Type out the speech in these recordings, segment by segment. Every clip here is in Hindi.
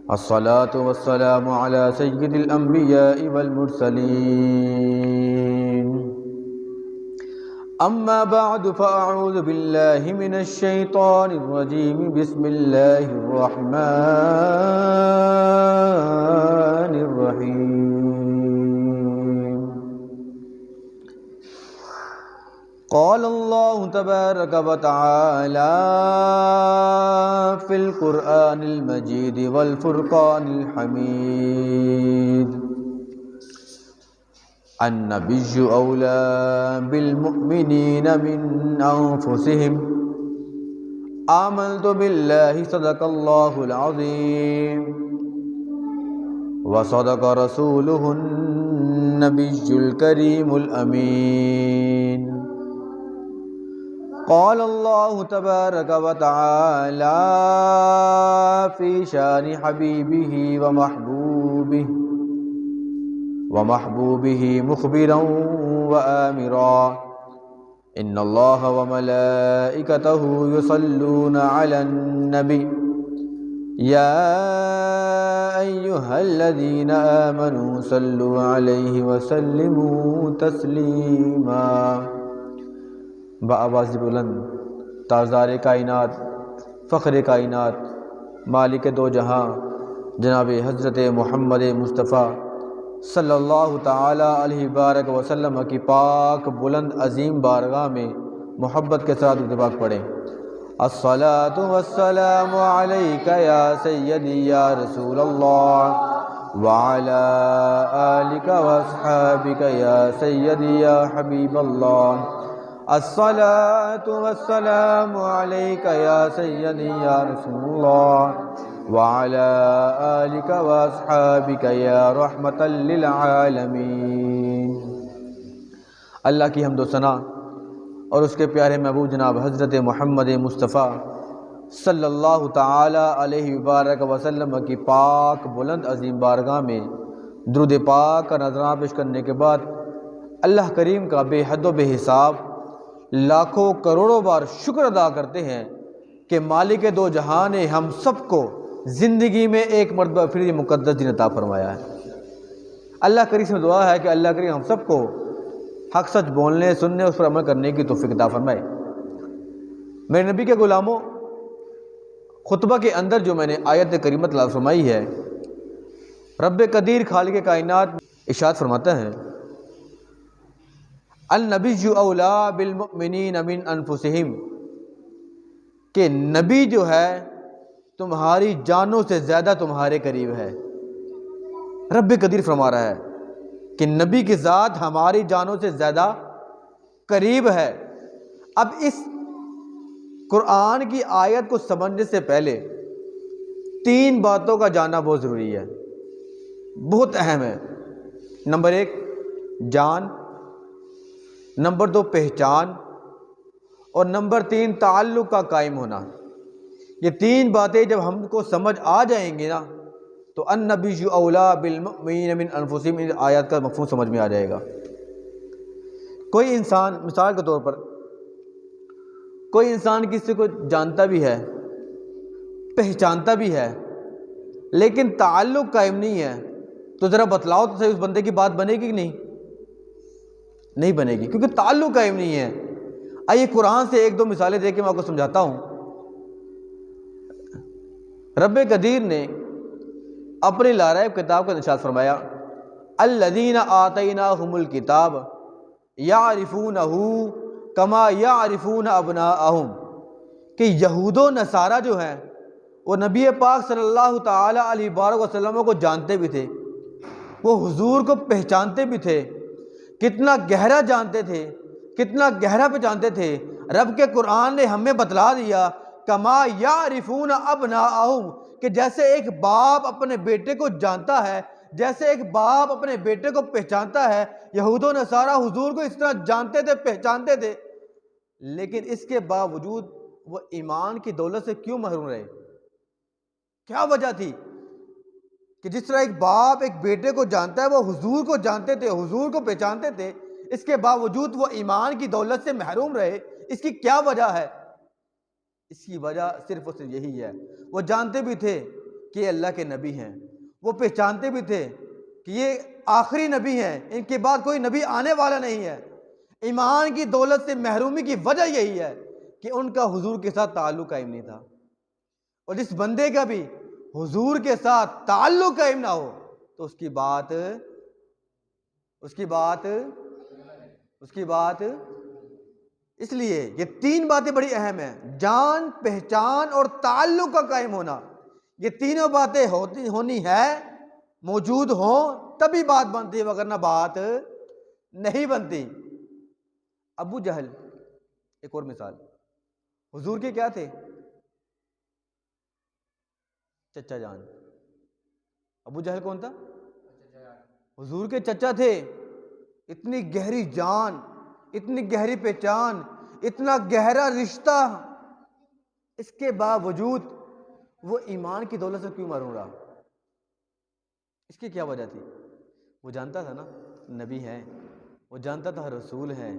अस्सलातु वस्सलामु अला सय्यिदिल अंबियाइ वल मुरसलीन अम्मा बअदु फ़अऊज़ु बिल्लाहि मिनश शैतानिर रजीम बिस्मिल्लाहिर रहमानिर रहीम क़ालल्लाहु तबारक व तआला फ़िल क़ुरआनिल मजीद वल फ़ुरक़ानिल हमीद अन्नबिय्यु औला बिल मुअमिनीना मिन अनफुसिहिम आमनतु बिल्लाहि सदक़ल्लाहुल अज़ीम व सदक़ रसूलुहुन नबिय्युल करीमुल अमीन क़ाल अल्लाहु तबारक व तआला फ़ी शानि हबीबिही व महबूबिही मुख़बिरन व आमिरा इन्नल्लाह व मलाइकतहु युसल्लूना अलन नबी या अय्युहल्लज़ीना आमनू सल्लु अलैहि व सल्लिमू तस्लीमा। बाआवाज़ बुलंद ताज़दार कायनात फ़ख्र कायनात मालिक दो जहां जनाब हज़रत मोहम्मद मुस्तफ़ा सल्लल्लाहु ताला अलैहि बारक वसल्लम की पाक बुलंद अज़ीम बारगाह में मोहब्बत के साथ इत्तिबाक पढ़ें। अस्सलातु वस्सलामु अलैका या सय्यदी या रसूलल्लाह व अला आलिका व अस्हाबिका या सय्यदी या हबीबल्लाह। अस्सलातु वस्सलामु अलैका या सय्यदी या रसूलल्लाह व अला आलिका व अस्हाबिका या रहमतल लिल आलमीन। अल्लाह की हम्द व सना और उसके प्यारे महबूब जनाब हज़रत मोहम्मद मुस्तफ़ा सल्लल्लाहु ताला अलैहि बारक वसल्लम की पाक बुलंद अज़ीम बारगाह में दुरूद पाक का नज़राना पेश करने के बाद अल्लाह करीम का बेहद व बेहिसाब लाखों करोड़ों बार शुक्र अदा करते हैं कि मालिक दो जहां ने हम सबको ज़िंदगी में एक मरतबा फिर ये मुक़द्दस दिन अता फरमाया है। अल्लाह करीम से दुआ है कि अल्लाह करीम हम सबको हक़ सच बोलने सुनने उस पर अमल करने की तौफ़ीक़ अता फरमाए। मेरे नबी के ग़ुलामों, खुतबा के अंदर जो मैंने आयत करीमत तलावत फरमाई है, रब कदीर खालिक कायनात इरशाद फरमाता है अन-नबिय्यु औला बिल मुअमिनीना मिन अनफुसिहिम, कि नबी जो है तुम्हारी जानों से ज़्यादा तुम्हारे करीब है। रब कदीर फरमा रहा है कि नबी की ज़ात हमारी जानों से ज़्यादा करीब है। अब इस कुरान की आयत को समझने से पहले तीन बातों का जानना बहुत ज़रूरी है, बहुत अहम है। नंबर एक जान, नंबर दो पहचान और नंबर तीन ताल्लुक़ का कायम होना। ये तीन बातें जब हमको समझ आ जाएंगी ना तो अन-नबिय्यु औला बिल मुअमिनीना मिन अनफुसिहिम, इन आयत का मफ़हूम समझ में आ जाएगा। कोई इंसान, मिसाल के तौर पर कोई इंसान किसी को जानता भी है, पहचानता भी है, लेकिन ताल्लुक़ कायम नहीं है, तो ज़रा बतलाओ तो सही उस बंदे की बात बनेगी कि नहीं? नहीं बनेगी, क्योंकि ताल्लुक़ कायम नहीं है। आइए कुरान से एक दो मिसालें देके मैं आपको समझाता हूँ। रब कदीर ने अपनी लाराइब किताब का इरशाद फरमाया अल्लज़ीना आतैनाहुमुल किताब यारिफूनहु कमा यारिफून अबनाअहुम, कि यहूद व नसारा जो हैं वो नबी पाक सल्लल्लाहु ताला अलैहि वसल्लम को जानते भी थे, वो हुजूर को पहचानते भी थे। कितना गहरा जानते थे, कितना गहरा पहचानते थे। रब के कुरान ने हमें बतला दिया कमा यारिफून अबनाअहुम, कि जैसे एक बाप अपने बेटे को जानता है, जैसे एक बाप अपने बेटे को पहचानता है, यहूद व नसारा हुजूर को इस तरह जानते थे, पहचानते थे, लेकिन इसके बावजूद वो ईमान की दौलत से क्यों महरूम रहे? क्या वजह थी कि जिस तरह एक बाप एक बेटे को जानता है, वो हुजूर को जानते थे, हुजूर को पहचानते थे, इसके बावजूद वो ईमान की दौलत से महरूम रहे? इसकी क्या वजह है? इसकी वजह सिर्फ और सिर्फ यही है, वो जानते भी थे कि ये अल्लाह के नबी हैं। वो पहचानते भी थे कि ये आखिरी नबी हैं, इनके बाद कोई नबी आने वाला नहीं है। ईमान की दौलत से महरूमी की वजह यही है कि उनका हुजूर के साथ ताल्लुक कायम नहीं था। और जिस बंदे का भी हुजूर के साथ ताल्लुक कायम ना हो तो उसकी बात इसलिए ये तीन बातें बड़ी अहम हैं, जान, पहचान और ताल्लुक का कायम होना। ये तीनों बातें होनी है, मौजूद हो तभी बात बनती है, वरना बात नहीं बनती। अबू जहल एक और मिसाल, हुजूर के क्या थे? चचा जान। अबू जहल कौन था? हुजूर के चचा थे। इतनी गहरी जान, इतनी गहरी पहचान, इतना गहरा रिश्ता, इसके बावजूद वो ईमान की दौलत से क्यों मरूं रहा? इसकी क्या वजह थी? वो जानता था ना नबी है, वो जानता था रसूल है,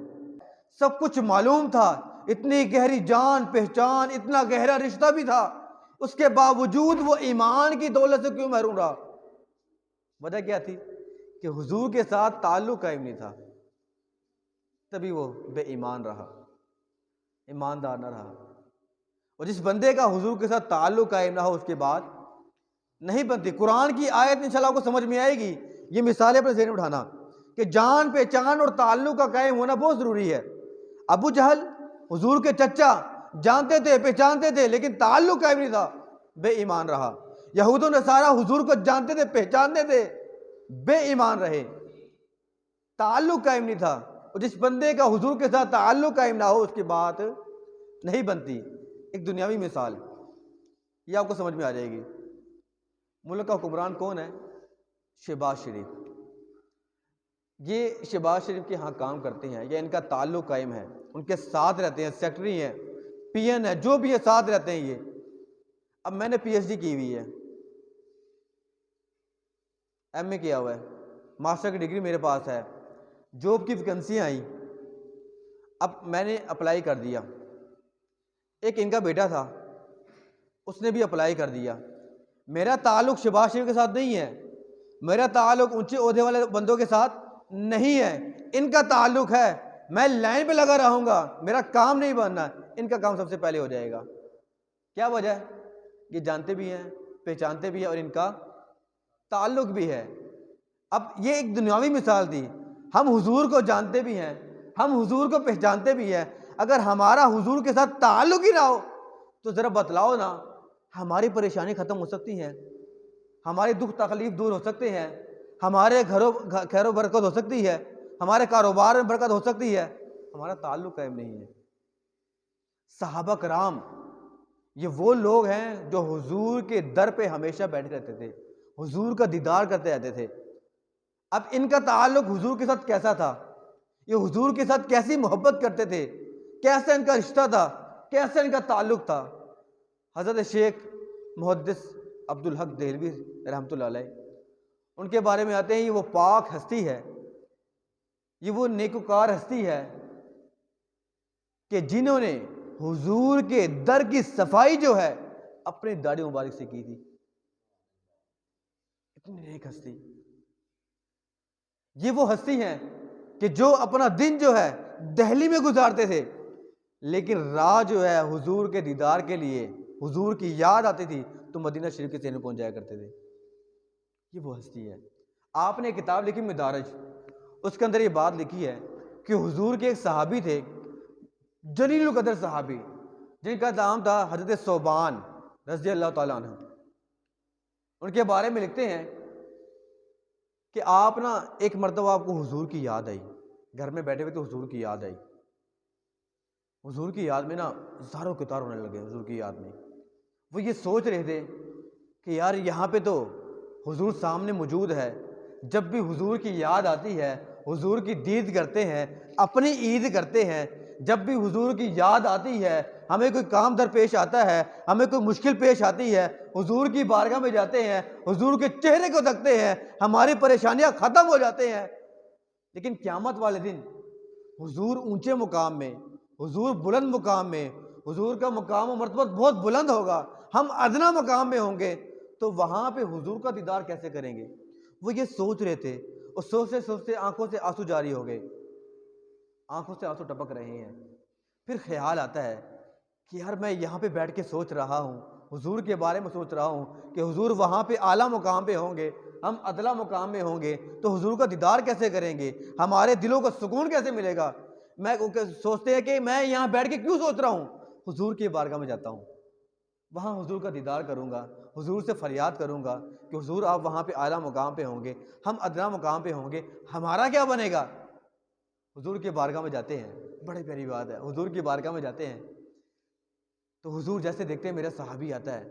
सब कुछ मालूम था, इतनी गहरी जान पहचान, इतना गहरा रिश्ता भी था, उसके बावजूद वो ईमान की दौलत से क्यों महरूम रहा? वजह क्या थी? कि हुजूर के साथ ताल्लुक कायम नहीं था, तभी वो बेईमान रहा, ईमानदार न रहा। और जिस बंदे का हुजूर के साथ ताल्लुक कायम ना हो उसके बाद नहीं बनती। कुरान की आयत इंशाल्लाह आपको समझ में आएगी। ये मिसालें अपने ज़हन में उठाना कि जान पहचान और ताल्लुक का कायम होना बहुत ज़रूरी है। अबू जहल हुजूर के चचा, जानते थे, पहचानते थे, लेकिन ताल्लुक कायम नहीं था, बेईमान रहा। यहूद और नसारा हुजूर को जानते थे, पहचानते थे, बेईमान रहे, ताल्लुक कायम नहीं था। और जिस बंदे का हुजूर के साथ ताल्लुक कायम ना हो उसकी बात नहीं बनती। एक दुनियावी मिसाल, ये आपको समझ में आ जाएगी। मुल्क का हुक्मरान कौन है? शहबाज शरीफ। ये शहबाज शरीफ के यहाँ काम करते हैं या इनका ताल्लुक कायम है, उनके साथ रहते हैं, सेक्रेटरी हैं, पीएन है, जो भी है साथ रहते हैं ये। अब मैंने पीएचडी की हुई है, एमए किया हुआ है, मास्टर की डिग्री मेरे पास है, जॉब की वैकेंसी आई, अब मैंने अप्लाई कर दिया। एक इनका बेटा था, उसने भी अप्लाई कर दिया। मेरा ताल्लुक शहबाज शरीफ के साथ नहीं है, मेरा ताल्लुक ऊंचे ओहदे वाले बंदों के साथ नहीं है, इनका ताल्लुक है। मैं लाइन पे लगा रहूंगा, मेरा काम नहीं बनना, इनका काम सबसे पहले हो जाएगा। क्या वजह है? ये जानते भी हैं, पहचानते भी हैं और इनका ताल्लुक भी है। अब ये एक दुनियावी मिसाल थी। हम हुजूर को जानते भी हैं, हम हुजूर को पहचानते भी हैं, अगर हमारा हुजूर के साथ ताल्लुक ही ना हो तो ज़रा बतलाओ ना, हमारी परेशानी ख़त्म हो सकती है, हमारे दुख तकलीफ दूर हो सकते हैं, हमारे घरों खैरो बरकत हो सकती है, हमारे कारोबार में बरकत हो सकती है, हमारा ताल्लुक कायम नहीं है। सहाबा कराम ये वो लोग हैं जो हुजूर के दर पे हमेशा बैठे रहते थे, हुजूर का दीदार करते रहते थे। अब इनका ताल्लुक हुजूर के साथ कैसा था? ये हुजूर के साथ कैसी मोहब्बत करते थे, कैसा इनका रिश्ता था, कैसा इनका ताल्लुक था? हज़रत शेख मुहद्दिस अब्दुल हक देहलवी रहमतुल्लाह अलैह, उनके बारे में आते हैं, ये वो पाक हस्ती है, ये वो नेकुकार हस्ती है कि जिन्होंने हुजूर के दर की सफाई जो है अपनी दाढ़ी मुबारक से की थी। इतनी नेक हस्ती, ये वो हस्ती हैं कि जो अपना दिन जो है दिल्ली में गुजारते थे, लेकिन रात जो है हुजूर के दीदार के लिए, हुजूर की याद आती थी तो मदीना शरीफ के सीने पहुंच जाया करते थे। ये वो हस्ती है। आपने किताब लिखी मदारिज, उसके अंदर ये बात लिखी है कि हुजूर के एक सहाबी थे, जलीलुल कदर सहाबी, जिनका नाम था हजरत सोबान रज़ी अल्लाह ताला अन्हु। उनके बारे में लिखते हैं कि आप ना एक मरतबा आपको हुजूर की याद आई, घर में बैठे हुए तो हुजूर की याद आई, हुजूर की याद में ना ज़ारो कितार होने लगे। हुजूर की याद में वो ये सोच रहे थे कि यार यहाँ पे तो हुजूर सामने मौजूद है, जब भी हुजूर की याद आती है, हुजूर की दीद करते हैं, अपनी ईद करते हैं, जब भी हुजूर की याद आती है, हमें कोई काम दरपेश आता है, हमें कोई मुश्किल पेश आती है, हुजूर की बारगाह में जाते हैं, हुजूर के चेहरे को देखते हैं, हमारी परेशानियां ख़त्म हो जाते हैं। लेकिन क़यामत वाले दिन हुजूर ऊंचे मुकाम में, हुजूर बुलंद मुकाम में, हुजूर का मुकाम और मर्तबा बहुत बुलंद होगा, हम अदना मुकाम में होंगे। तो वहाँ पे हुजूर का दीदार कैसे करेंगे। वो ये सोच रहे थे और सोचते सोचते आंखों से आंसू जारी हो गए, आंखों से आंसू टपक रहे हैं। फिर ख्याल आता है कि यार मैं यहाँ पे बैठ के सोच रहा हूँ, हुजूर के बारे में सोच रहा हूँ कि हुजूर वहाँ पे आला मुकाम पे होंगे, हम अदला मुकाम में होंगे, तो हुजूर का दीदार कैसे करेंगे, हमारे दिलों को सुकून कैसे मिलेगा। मैं सोचते हैं कि मैं यहाँ बैठ के क्यों सोच रहा हूँ, हुजूर की बारगाह में जाता हूँ, वहाँ हुजूर का दीदार करूँगा, हुजूर से फरियाद करूँगा कि हुजूर आप वहाँ पे आला मुकाम पे होंगे, हम अदना मुकाम पे होंगे, हमारा क्या बनेगा। हुजूर की बारगाह में जाते हैं, बड़ी प्यारी बात है, हुजूर की बारगाह में जाते हैं तो हुजूर जैसे देखते हैं मेरा सहाबी आता है,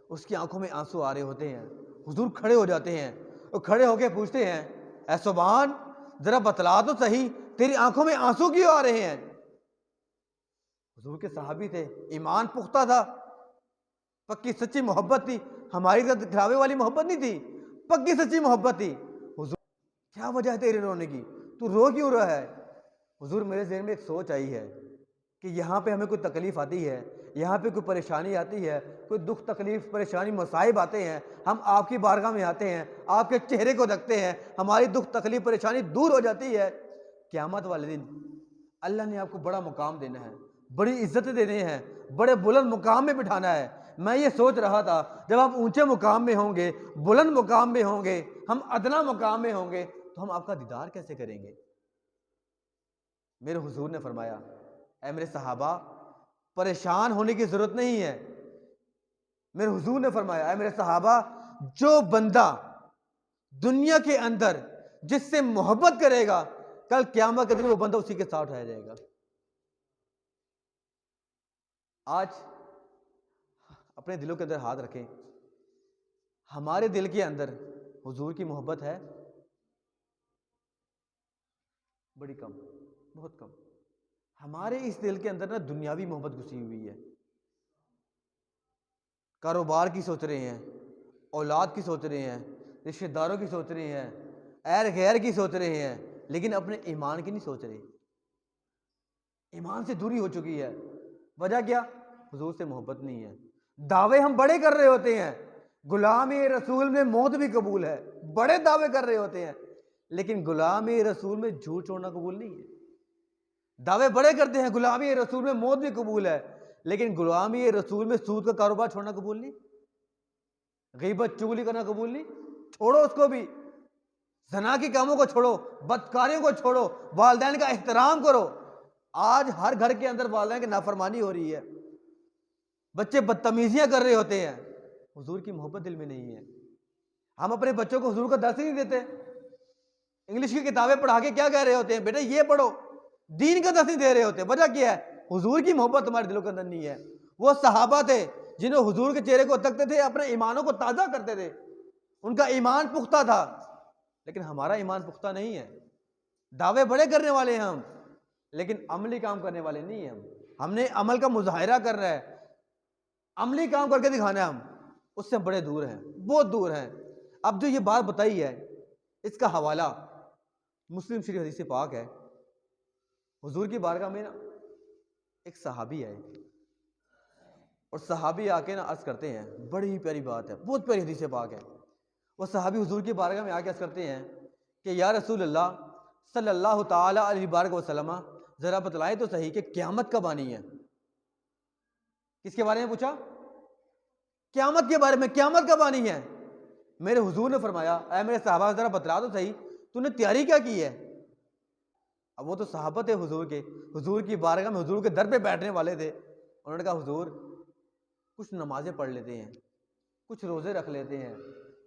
उसकी आंखों में आंसू आ रहे होते हैं, हुजूर खड़े हो जाते हैं और खड़े होकर पूछते हैं, ऐ सुभान, जरा बतला तो सही तेरी आंखों में आंसू क्यों आ रहे हैं। हुजूर के सहाबी थे, ईमान पुख्ता था, पक्की सच्ची मोहब्बत थी, हमारी तो दिखावे वाली मोहब्बत नहीं थी, पक्की सच्ची मोहब्बत थी। हुजूर क्या वजह है तेरे रोने की, तू रो क्यों रहा है। हुजूर मेरे ज़हन में एक सोच आई है कि यहाँ पे हमें कोई तकलीफ़ आती है, यहाँ पे कोई परेशानी आती है, कोई दुख तकलीफ़ परेशानी मसाइब आते हैं, हम आपकी बारगाह में आते हैं, आपके चेहरे को देखते हैं, हमारी दुख तकलीफ़ परेशानी दूर हो जाती है। क़यामत वाले दिन अल्लाह ने आपको बड़ा मुकाम देना है, बड़ी इज्जतें देने हैं, बड़े बुलंद मुकाम में बिठाना है। मैं ये सोच रहा था जब आप ऊंचे मुकाम में होंगे, बुलंद मुकाम में होंगे, हम अदना मुकाम में होंगे, तो हम आपका दीदार कैसे करेंगे। मेरे हुजूर ने फरमाया, ऐ मेरे सहाबा, परेशान होने की जरूरत नहीं है। मेरे हुजूर ने फरमाया, ऐ मेरे सहाबा, जो बंदा दुनिया के अंदर जिससे मोहब्बत करेगा, कल क़यामत के दिन वो बंदा उसी के साथ उठाया जाएगा। आज अपने दिलों के अंदर हाथ रखें, हमारे दिल के अंदर हुजूर की मोहब्बत है, बड़ी कम, बहुत कम। हमारे इस दिल के अंदर ना दुनियावी मोहब्बत घुसी हुई है, कारोबार की सोच रहे हैं, औलाद की सोच रहे हैं, रिश्तेदारों की सोच रहे हैं, एर गैर की सोच रहे हैं, लेकिन अपने ईमान की नहीं सोच रहे। ईमान से दूरी हो चुकी है। वजह क्या, हुजूर से मोहब्बत नहीं है। दावे हम बड़े कर रहे होते हैं, गुलामी रसूल में मौत भी कबूल है, बड़े दावे कर रहे होते हैं, लेकिन गुलामी रसूल में झूठ छोड़ना कबूल नहीं है। दावे बड़े करते हैं, गुलामी रसूल में मौत भी कबूल है, लेकिन गुलामी रसूल में सूद का कारोबार छोड़ना कबूल नहीं, गीबत चुगली करना कबूल नहीं, छोड़ो उसको भी। ज़ना के कामों को छोड़ो, बदकारियों को छोड़ो, वालिदैन का एहतराम करो। आज हर घर के अंदर वालिदैन की नाफरमानी हो रही है, बच्चे बदतमीजियां कर रहे होते हैं, हुजूर की मोहब्बत दिल में नहीं है। हम अपने बच्चों को हुजूर का दर्स ही नहीं देते, इंग्लिश की किताबें पढ़ा के क्या कह रहे होते हैं, बेटा ये पढ़ो, दीन का दर्स नहीं दे रहे होते। वजह क्या है, हुजूर की मोहब्बत तुम्हारे दिलों के अंदर नहीं है। वो सहाबा थे जिन्हें हुजूर के चेहरे को तकते थे, अपने ईमानों को ताज़ा करते थे, उनका ईमान पुख्ता था, लेकिन हमारा ईमान पुख्ता नहीं है। दावे बड़े करने वाले हैं हम, लेकिन अमली काम करने वाले नहीं हैं। हमने अमल का मुजाहिरा करना है, अमली काम करके दिखाना है, हम उससे बड़े दूर हैं, बहुत दूर हैं। अब जो ये बात बताई है, इसका हवाला मुस्लिम शरीफ हदीस पाक है। हुजूर की बारगाह में ना एक सहाबी है, और सहाबी आके ना अर्ज करते हैं, बड़ी प्यारी बात है, बहुत प्यारी हदीस पाक है। वो सहाबी हुजूर की बारगाह में आके अर्ज करते हैं कि या रसूल अल्लाह सल्लल्लाहु ताला अलैहि वसल्लम, जरा बतलाए तो सही कि क़यामत कब आनी है। किसके बारे में पूछा, क़यामत के बारे में, क़यामत कब आनी है। मेरे हुजूर ने फरमाया, ऐ मेरे सहाबा, जरा बतला तो सही तूने तैयारी क्या की है। अब वो तो सहाबा थे हुजूर के, हुजूर की बारगाह में हुजूर के दर पे बैठने वाले थे। उन्होंने कहा, हुजूर कुछ नमाजें पढ़ लेते हैं, कुछ रोज़े रख लेते हैं,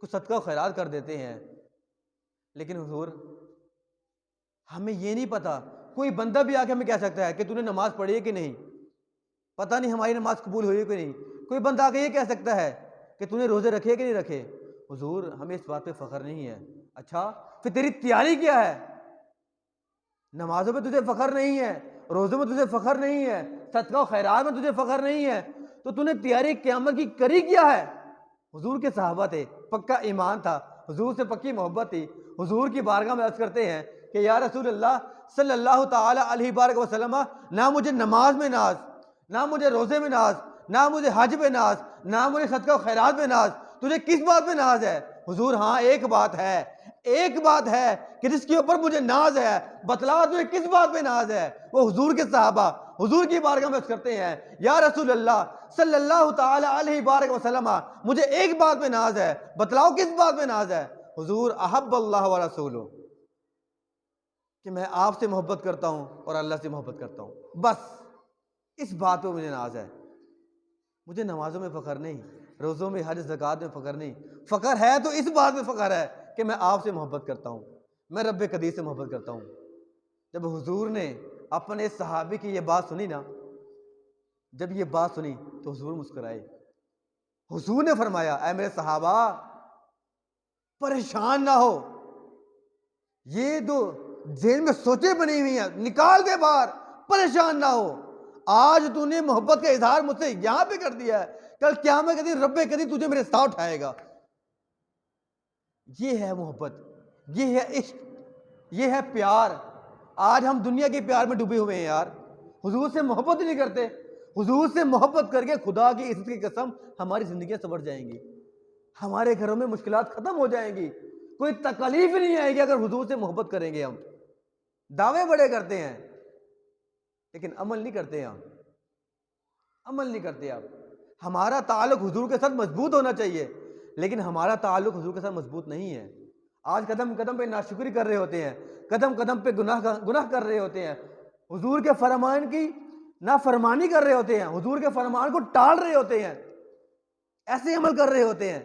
कुछ सदका खैरात कर देते हैं, लेकिन हुजूर हमें ये नहीं पता, कोई बंदा भी आके हमें कह सकता है कि तूने नमाज पढ़ी है कि नहीं, पता नहीं हमारी नमाज कबूल हुई है कि नहीं। कोई बंदा आके ये कह सकता है कि तूने रोज़े रखे कि नहीं रखे। हुजूर हमें इस बात पे फ़ख्र नहीं है। अच्छा फिर तेरी तैयारी क्या है, नमाजों में तुझे फ़ख्र नहीं है, रोज़ों में तुझे फ़ख्र नहीं है, सदका खैरात में तुझे फ़ख्र नहीं है, तो तूने तैयारी क़यामत की करी क्या है। हुजूर के सहाबा थे, पक्का ईमान था, हुजूर से पक्की मोहब्बत थी। हुजूर की बारगाह में अर्ज़ करते हैं कि या रसूल अल्लाह सल्लल्लाहु ताला अलैहि वसल्लम, ना मुझे नमाज में नाज, ना मुझे रोज़े में नाज, ना मुझे हज में नाज, ना मुझे सदका खैरात में नाज, तुझे किस बात पे नाज है? हुजूर हाँ एक बात है कि जिसके ऊपर मुझे नाज है, बतला तुझे किस बात पे नाज है? वो हुजूर के सहाबा हुजूर की बारगाह में करते हैं, या रसूल अल्लाह सल्लल्लाहु ताला अलैहि वसल्लम, मुझे एक बात पे नाज है, बतलाओ किस बात पे नाज है? हुजूर अहब्बल्लाहु व रसूलुहु, कि मैं आपसे मोहब्बत करता हूं और अल्लाह से मोहब्बत करता हूं, बस इस बात पे मुझे नाज है। मुझे नमाजों में फ़ख्र नहीं, रोज़ों में, हज ज़कात में फ़ख्र नहीं, फ़ख्र है तो इस बात में फ़ख्र है कि मैं आपसे मोहब्बत करता हूँ, मैं रब्बे कदीर से मोहब्बत करता हूँ। जब हुजूर ने अपने सहाबी की ये बात सुनी ना, जब ये बात सुनी तो हुजूर मुस्कुराए। हुजूर ने फरमाया, ऐ मेरे सहाबा परेशान ना हो, ये जो जेल में सोचे बनी हुई हैं निकाल दे बाहर, परेशान ना हो। आज तूने मोहब्बत का इजहार मुझसे यहां पे कर दिया है, कल क़यामत के दिन रब्बे कदीर तुझे मेरे साथ उठाएगा। ये है मोहब्बत, ये है इश्क, ये है प्यार। आज हम दुनिया के प्यार में डूबे हुए हैं यार, हुजूर से मोहब्बत ही नहीं करते। हुजूर से मोहब्बत करके खुदा की इज्जत की कसम हमारी जिंदगियां संवर जाएंगी, हमारे घरों में मुश्किलात खत्म हो जाएंगी, कोई तकलीफ नहीं आएगी अगर हुजूर से मोहब्बत करेंगे। हम दावे बड़े करते हैं लेकिन अमल नहीं करते हैं, हम अमल नहीं करते। आप हमारा ताल्लुक हुजूर के साथ मजबूत होना चाहिए, लेकिन हमारा ताल्लुक हुजूर के साथ मजबूत नहीं है। आज कदम कदम पे नाशुक्री कर रहे होते हैं, कदम कदम पे गुनाह कर रहे होते हैं, हुजूर के फरमान की नाफरमानी कर रहे होते हैं, हुजूर के फरमान को टाल रहे होते हैं, ऐसे अमल कर रहे होते हैं।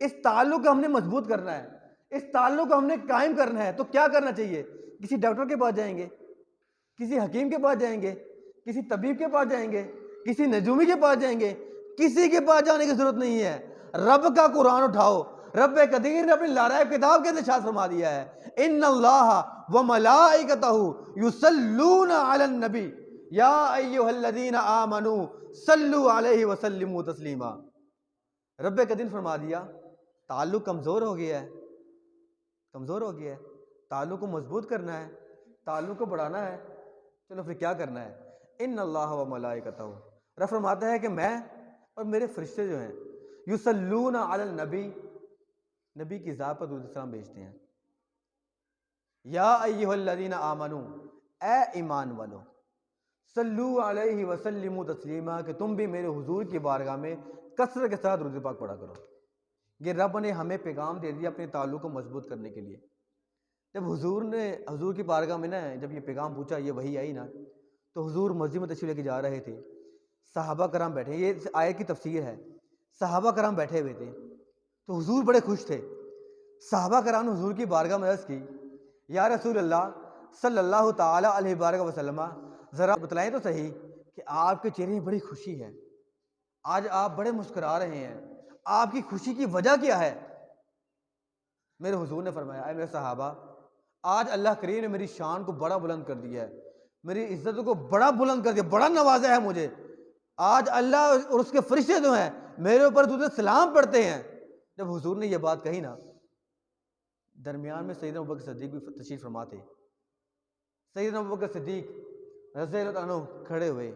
इस ताल्लुक को हमने मजबूत करना है, इस ताल्लुक को हमने कायम करना है। तो क्या करना चाहिए? किसी डॉक्टर के पास जाएंगे, किसी हकीम के पास जाएंगे, किसी तबीब के पास जाएंगे, किसी नजूमी के पास जाएंगे? किसी के पास जाने की जरूरत नहीं है। रब का कुरान उठाओ, रब कदीर ने अपनी लाराइब किताब के अंदर इरशाद फरमा दिया है, इन्नल्लाह व मलाइकतहु युसल्लूना अलन नबी या अय्युहल्लज़ीना आमनू सल्लु अलैहि व सल्लिमू तस्लीमा। रब कदीर फरमा दिया, ताल्लुक कमजोर हो गया है, कमजोर हो गया है, ताल्लुक को मजबूत करना है, ताल्लुक को बढ़ाना है। चलो फिर क्या करना है? इन्नल्लाह व मलाइकतहु, रब फरमाता है कि मैं और मेरे फरिश्ते जो हैं युसल्लूना अलल नबी, नबी की ज़ात पर दुरूद सलाम भेजते हैं। या अय्युहल्लज़ीना आमनू, ए ईमान वालो, सल्लु अलैहि व सल्लिमू तस्लीमा, कि तुम भी मेरे हुजूर की बारगाह में कसरत के साथ दुरूद पाक पढ़ा करो। ये रब ने हमें पैगाम दे दिया अपने ताल्लुक को मजबूत करने के लिए। जब हुजूर की बारगाह में ना, जब ये पैगाम पूछा, ये वही आई ना, तो हुजूर मस्जिद में तशरीफ लेके जा रहे थे, सहाबा कराम बैठे, ये आयत की तफसीर है, सहाबा कराम बैठे हुए थे, तो हुजूर बड़े खुश थे। सहाबा कराम ने हुजूर की बारगाह में अर्ज़ की, या रसूल अल्लाह सल्लल्लाहु ताला अलैहि वसल्लम, ज़रा बतलाएं तो सही कि आपके चेहरे में बड़ी खुशी है, आज आप बड़े मुस्कुरा रहे हैं, आपकी खुशी की वजह क्या है? मेरे हुजूर ने फरमाया, ऐ मेरे सहाबा, आज अल्लाह करीम ने मेरी शान को बड़ा बुलंद कर दिया है, मेरी इज्जत को बड़ा बुलंद कर दिया, बड़ा नवाजा है मुझे। आज अल्लाह और उसके फरिश्ते जो हैं मेरे ऊपर दुरूद सलाम पढ़ते हैं। जब हुजूर ने यह बात कही ना, दरमियान में सैयदना अबू बकर सिद्दीक भी तशरीफ फरमा थे। सैयदना अबू बकर सिद्दीक रज़ियल्लाहु अन्हु खड़े हुए,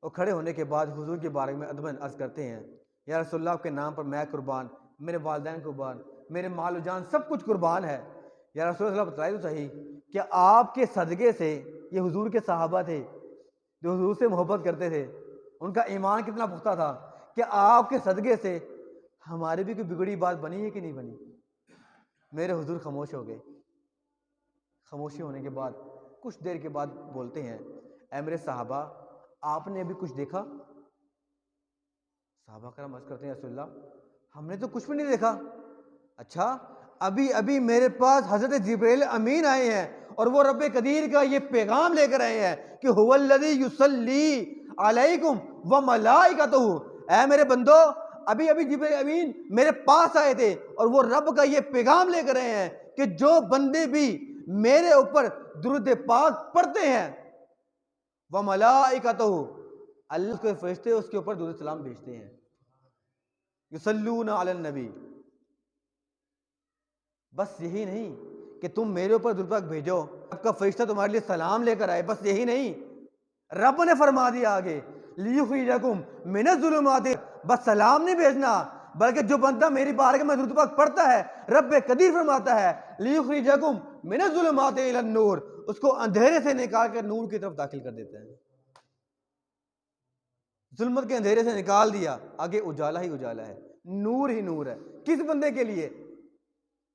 और खड़े होने के बाद हुजूर के बारे में अदबन अर्ज़ करते हैं, या रसूलल्लाह के नाम पर मैं कुर्बान, मेरे वालिदैन कुर्बान, मेरे माल जान सब कुछ कुर्बान है। या रसूलल्लाह बताइए तो सही कि आपके सदक़े से, ये हुजूर के सहाबा थे जो हुजूर से मोहब्बत करते थे, उनका ईमान कितना पुख्ता था कि आपके सदक़े से हमारी भी कोई बिगड़ी बात बनी है कि नहीं बनी? मेरे हुजूर खामोश हो गए। खामोशी होने के बाद कुछ देर के बाद बोलते हैं, ऐ मेरे सहाबा, आपने अभी कुछ देखा? सहाबा कराम अर्ज़ करते हैं, रसूलल्लाह हमने तो कुछ भी नहीं देखा। अच्छा, अभी अभी मेरे पास हज़रत जिब्रील अमीन आए हैं और वो रब्बे कदीर का ये पैगाम लेकर आए हैं कि हुवल्लज़ी युसल्ली अलैकुम व मलाइकतुहु, ऐ मेरे बंदो, अभी अभी जिब्रील अमीन मेरे पास आए थे और वो रब का ये पैगाम लेकर आए हैं कि जो बंदे भी मेरे ऊपर दुरूद पाक पढ़ते हैं, व मलाइकतुहु, अल्लाह के फरिश्ते उसके ऊपर दुरूद सलाम भेजते हैं, युसल्लूना अलन नबी। बस यही नहीं कि तुम मेरे ऊपर दुरूद पाक भेजो, आपका फरिश्ता तुम्हारे लिए सलाम लेकर आए, बस यही नहीं, रब ने फरमा दिया आगे, लियुखरिजकुम मिनज़्ज़ुलुमाति, बस सलाम नहीं भेजना, बल्कि जो बंदा मेरी बारगाह में दुरूद पाक पढ़ता है, रब कदीर फरमाता है लियुखरिजकुम मिनज़्ज़ुलुमाति इलन नूर, उसको अंधेरे से निकाल कर नूर की तरफ दाखिल कर देते हैं। जुल्मत के अंधेरे से निकाल दिया, आगे उजाला ही उजाला है, नूर ही नूर है। किस बंदे के लिए?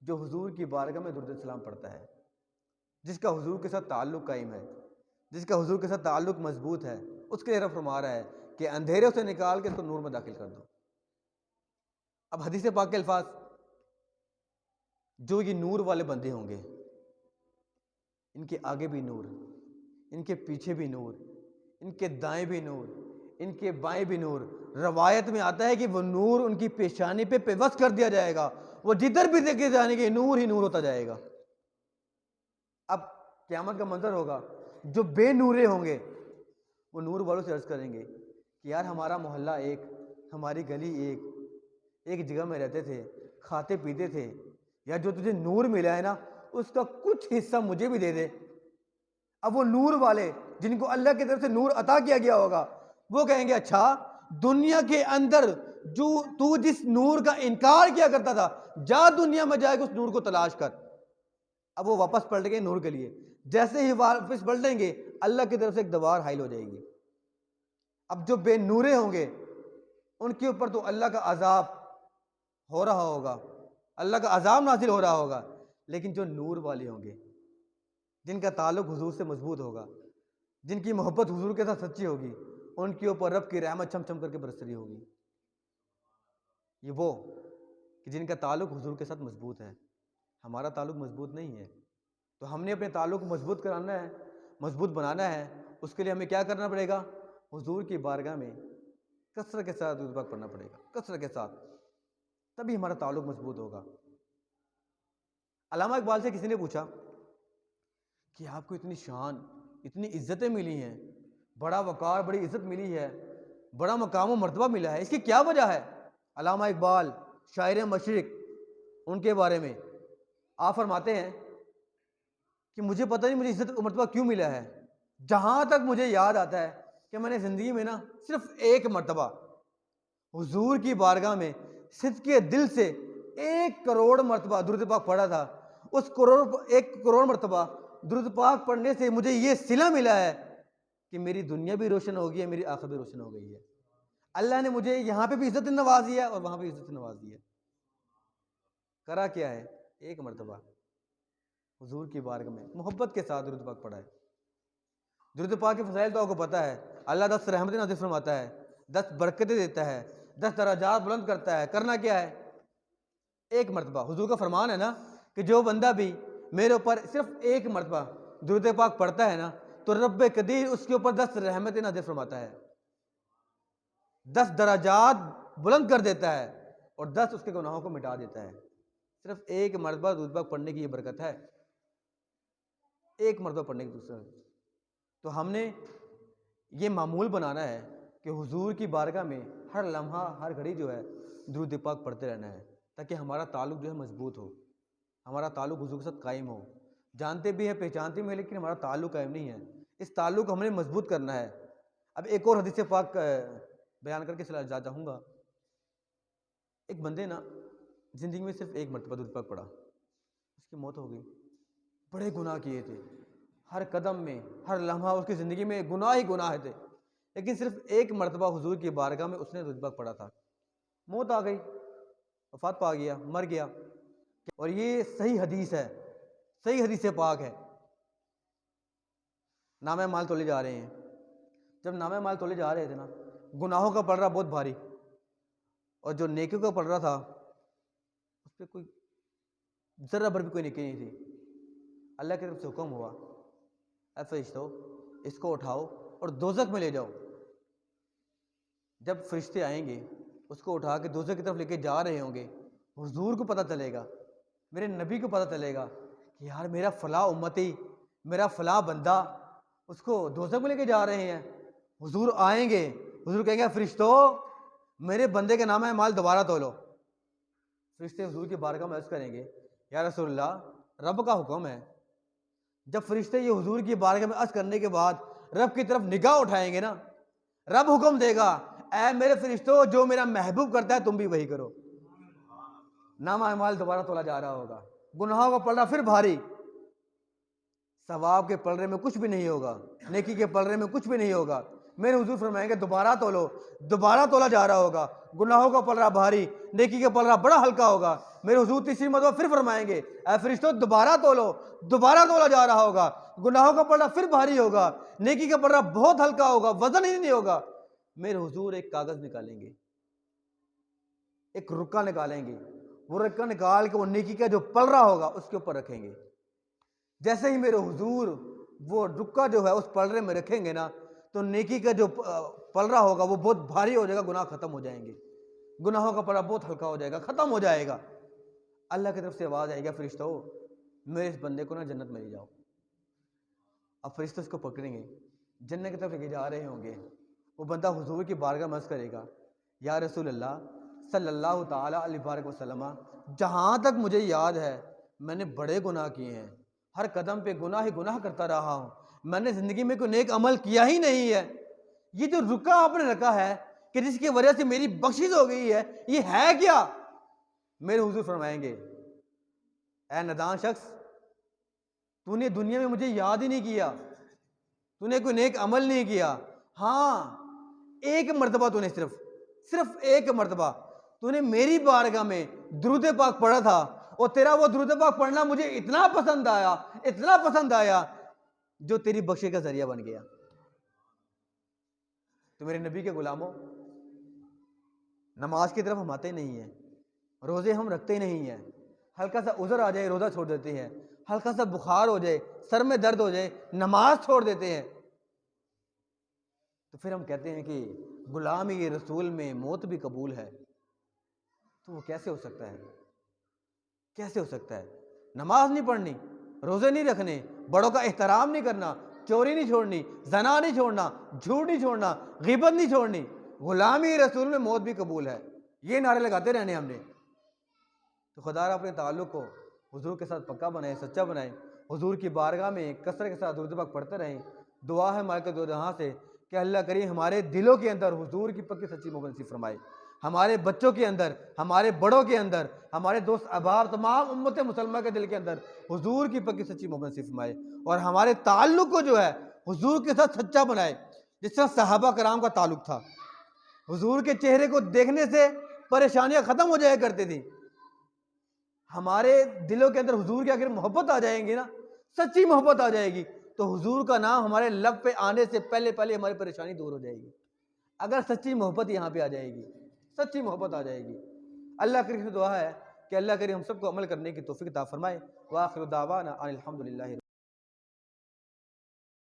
जो हुजूर की बारगाह में दुरूद सलाम पढ़ता है, जिसका हुजूर के साथ ताल्लुक कायम है, जिसका हुजूर के साथ ताल्लुक मजबूत है, उसके लिए रब फरमा रहा है कि अंधेरे से निकाल के इसको नूर में दाखिल कर दो। अब हदीस पाक के अल्फाज, जो ये नूर वाले बंदे होंगे, इनके आगे भी नूर, इनके पीछे भी नूर, इनके दाएं भी नूर, इनके बाएं भी नूर। रवायत में आता है कि वो नूर उनकी पेशानी पे पेवस्त कर दिया जाएगा, वो जिधर भी देखे जाएंगे नूर ही नूर होता जाएगा। अब क़यामत का मंजर होगा, जो बेनूरे होंगे वो नूर वालों से अर्ज करेंगे कि यार हमारा मोहल्ला एक, हमारी गली एक जगह में रहते थे, खाते पीते थे, यार जो तुझे नूर मिला है ना उसका कुछ हिस्सा मुझे भी दे दे। अब वो नूर वाले जिनको अल्लाह की तरफ से नूर अता किया गया होगा, वो कहेंगे अच्छा दुनिया के अंदर जो तू जिस नूर का इनकार किया करता था, जा दुनिया में जाएगा उस नूर को तलाश कर। अब वो वापस पलटेंगे नूर के लिए, जैसे ही वापस पलटेंगे अल्लाह की तरफ से एक दीवार हाइल हो जाएगी। अब जो बेनूरे होंगे उनके ऊपर तो अल्लाह का अजाब हो रहा होगा, अल्लाह का अजाब नाजिल हो रहा होगा, लेकिन जो नूर वाले होंगे, जिनका ताल्लुक हुजूर से मजबूत होगा, जिनकी मोहब्बत हुजूर के साथ सच्ची होगी, उनके ऊपर रब की रहमत छम छम करके बरस रही होगी। ये वो कि जिनका ताल्लुक हुजूर के साथ मजबूत है। हमारा ताल्लुक मजबूत नहीं है, तो हमने अपने ताल्लुक को मजबूत कराना है, मजबूत बनाना है। उसके लिए हमें क्या करना पड़ेगा? हुजूर की बारगाह में कसरत के साथ दुरूद पाक पढ़ना पड़ेगा, कसरत के साथ, तभी हमारा ताल्लुक मजबूत होगा। अल्लामा इकबाल से किसी ने पूछा कि आपको इतनी शान, इतनी इज्जतें मिली हैं, बड़ा वकार, बड़ी इज्जत मिली है, बड़ा मकाम व मर्तबा मिला है, इसकी क्या वजह है? अल्लामा इकबाल शायर मशरिक, उनके बारे में आप फरमाते हैं कि मुझे पता नहीं मुझे इज्जत व मर्तबा क्यों मिला है। जहाँ तक मुझे याद आता है कि मैंने ज़िंदगी में ना सिर्फ एक मर्तबा हुजूर की बारगाह में सिद्क़ के दिल से 1 करोड़ मर्तबा दुरूद पाक पढ़ा था। उस 1 करोड़ मर्तबा दुरूद पाक पढ़ने से मुझे ये सिला मिला है कि मेरी दुनिया भी रोशन हो गई है, मेरी आखिरत भी रोशन हो गई है। अल्लाह ने मुझे यहाँ पे भी इज्जत नवाजी है और वहाँ पे इज्जत नवाजी है। करा क्या है? 1 मर्तबा हुजूर की बारगाह में मोहब्बत के साथ दुरूद पाक पढ़ा है। दुरूद पाक के फ़ज़ाइल तो आपको पता है, अल्लाह 10 रहमतें नाज़िल फरमाता है, 10 बरकतें देता है, 10 दराजात बुलंद करता है। करना क्या है? 1 मर्तबा। हुजूर का फरमान है ना कि जो बंदा भी मेरे ऊपर सिर्फ 1 मर्तबा दुरूद पाक पढ़ता है ना, तो रब कदीर उसके ऊपर 10 रहमतें नाज़िल फरमाता है, 10 दराजात बुलंद कर देता है और 10 उसके गुनाहों को मिटा देता है। सिर्फ 1 मर्तबा दुरूद पाक पढ़ने की ये बरकत है, 1 मर्तबा पढ़ने की। दूसरा तो हमने ये मामूल बनाना है कि हुजूर की बारगाह में हर लम्हा, हर घड़ी जो है दुरूद पाक पढ़ते रहना है, ताकि हमारा ताल्लुक जो है मजबूत हो, हमारा ताल्लुक हुजूर के साथ कायम हो। जानते भी हैं, पहचानते भी हैं, लेकिन हमारा ताल्लुक कायम नहीं है। इस ताल्लुक को हमने मजबूत करना है। अब एक और हदीस पाक बयान करके चला जा चाहूँगा। एक बंदे ना ज़िंदगी में सिर्फ 1 मर्तबा दुरूद पाक पढ़ा, उसकी मौत हो गई। बड़े गुनाह किए थे, हर कदम में, हर लम्हा उसकी ज़िंदगी में गुनाह ही गुनाह थे, लेकिन सिर्फ 1 मर्तबा हुजूर की बारगाह में उसने दुरूद पाक पढ़ा था। मौत आ गई, वफात पा गया, मर गया। और ये सही हदीस है, सही हदीस पाक है। नामे माल तोले जा रहे हैं, जब नामे माल तोले जा रहे थे ना, गुनाहों का पलड़ा बहुत भारी, और जो नेकियों का पलड़ा था उस पर कोई ज़रा भर भी कोई नेकी नहीं थी। अल्लाह की तरफ से हुक्म हुआ, ऐ फरिश्तों इसको उठाओ और दोज़ख में ले जाओ। जब फरिश्ते आएंगे उसको उठा के दोज़ख की तरफ लेके जा रहे होंगे, हुजूर को पता चलेगा, मेरे नबी को पता चलेगा कि यार मेरा फ़लाँ उम्मती, मेरा फ़लाँ बंदा, उसको दोज़ख में लेके जा रहे हैं। हुजूर आएंगे, हुजूर कहेंगे फरिश्तों मेरे बंदे के नाम है माल दोबारा तोलो। फरिश्ते हुजूर की बारगाह में अर्ज़ करेंगे, या रसूलल्लाह रब का हुक्म है। जब फरिश्ते ये हुजूर की बारगाह में अर्ज़ करने के बाद रब की तरफ निगाह उठाएंगे ना, रब हुक्म देगा, ऐ मेरे फरिश्तों जो मेरा महबूब करता है तुम भी वही करो। नामा अमाल दोबारा तोला जा रहा होगा, गुनाहों का पलड़ा फिर भारी, सवाब के पलड़े में कुछ भी नहीं होगा, नेकी के पलड़े में कुछ भी नहीं होगा। मेरे हुजूर फरमाएंगे दोबारा तोलो, दोबारा तोला जा रहा होगा, गुनाहों का पलड़ा भारी, नेकी का पलड़ा बड़ा हल्का होगा। मेरे हुजूर तीसरी मरतबा फिर फरमाएंगे ऐ फरिश्तों दोबारा तोलो, दोबारा तोला जा रहा होगा, गुनाहों का पलड़ा फिर भारी होगा, नेकी का पलड़ा बहुत हल्का होगा, वजन ही नहीं होगा। मेरे हुजूर एक कागज निकालेंगे, एक रुक्का निकालेंगे, वो रुक्का निकाल के वो नेकी का जो पलड़ा होगा उसके ऊपर रखेंगे। जैसे ही मेरे हुजूर वो रुक्का जो है उस पलड़े में रखेंगे ना, तो नेकी का जो पलड़ा होगा वो बहुत भारी हो जाएगा, गुनाह खत्म हो जाएंगे, गुनाहों का पलड़ा बहुत हल्का हो जाएगा, खत्म हो जाएगा। अल्लाह की तरफ से आवाज़ आएगा फरिश्तों मेरे इस बंदे को ना जन्नत में ले जाओ। अब फरिश्ते उसको पकड़ेंगे, जन्नत की तरफ लेके जा रहे होंगे। वो बंदा हुजूर की बारगाह में अर्ज़ करेगा या रसूल अल्लाह सल्लल्लाहु ताला अलैहि वसल्लम, जहाँ तक मुझे याद है मैंने बड़े गुनाह किए हैं, हर कदम पे गुनाह ही गुनाह करता रहा हूँ, मैंने ज़िंदगी में कोई नेक अमल किया ही नहीं है। ये जो रुका आपने रखा है कि जिसकी वजह से मेरी बख्शिश हो गई है, ये है क्या? मेरे हुजूर फरमाएंगे ऐ नादान शख्स, तूने दुनिया में मुझे याद ही नहीं किया, तूने कोई नेक अमल नहीं किया। हाँ, एक मर्तबा तूने सिर्फ एक मर्तबा तूने मेरी बारगाह में दुरूद पाक पढ़ा था, और तेरा वो दुरूद पाक पढ़ना मुझे इतना पसंद आया, इतना पसंद आया, जो तेरी बख्शे का जरिया बन गया। तो मेरे नबी के गुलामों, नमाज की तरफ हम आते नहीं हैं, रोज़े हम रखते नहीं हैं, हल्का सा उज़र आ जाए रोज़ा छोड़ देते हैं, हल्का सा बुखार हो जाए, सर में दर्द हो जाए, नमाज छोड़ देते हैं। तो फिर हम कहते हैं कि गुलामी रसूल में मौत भी कबूल है। तो वो कैसे हो सकता है? कैसे हो सकता है? नमाज नहीं पढ़नी, रोज़े नहीं रखने, बड़ों का एहतराम नहीं करना, चोरी नहीं छोड़नी, जना नहीं छोड़ना, झूठ नहीं छोड़ना, ग़ीबत नहीं छोड़नी, गुलामी रसूल में मौत भी कबूल है, ये नारे लगाते रहने हमने। तो खुदा अपने ताल्लुक़ को हुजूर के साथ पक्का बनाए, सच्चा बनाए, हुजूर की बारगाह में कसरत के साथ दुरूद पाक पढ़ते रहें। दुआ है मालिक दो जहां से कि अल्लाह करीम हमारे दिलों के अंदर हुजूर की पक्की सच्ची मोहब्बत नसीब फरमाए, हमारे बच्चों के अंदर, हमारे बड़ों के अंदर, हमारे दोस्त अहबाब तमाम उम्मत मुसलमान के दिल के अंदर हुजूर की पक्की सच्ची मोहब्बत नसीब फरमाए, और हमारे ताल्लुक़ को जो है हुजूर के साथ सच्चा बनाए। जिस तरह सहाबा कराम का ताल्लुक़ था, हुजूर के चेहरे को देखने से परेशानियां ख़त्म हो जाया करती थी। हमारे दिलों के अंदर हुजूर की अगर मोहब्बत आ जाएंगी ना, सच्ची मोहब्बत आ जाएगी, तो हुजूर का नाम हमारे लब पे आने से पहले पहले हमारी परेशानी दूर हो जाएगी। अगर सच्ची मोहब्बत यहाँ पे आ जाएगी, सच्ची मोहब्बत आ जाएगी। अल्लाह करीम से दुआ है कि अल्लाह करीम हम सबको अमल करने की तौफीक अता फरमाए। व आखिर दावाना अनिल हम्दुलिल्लाहि।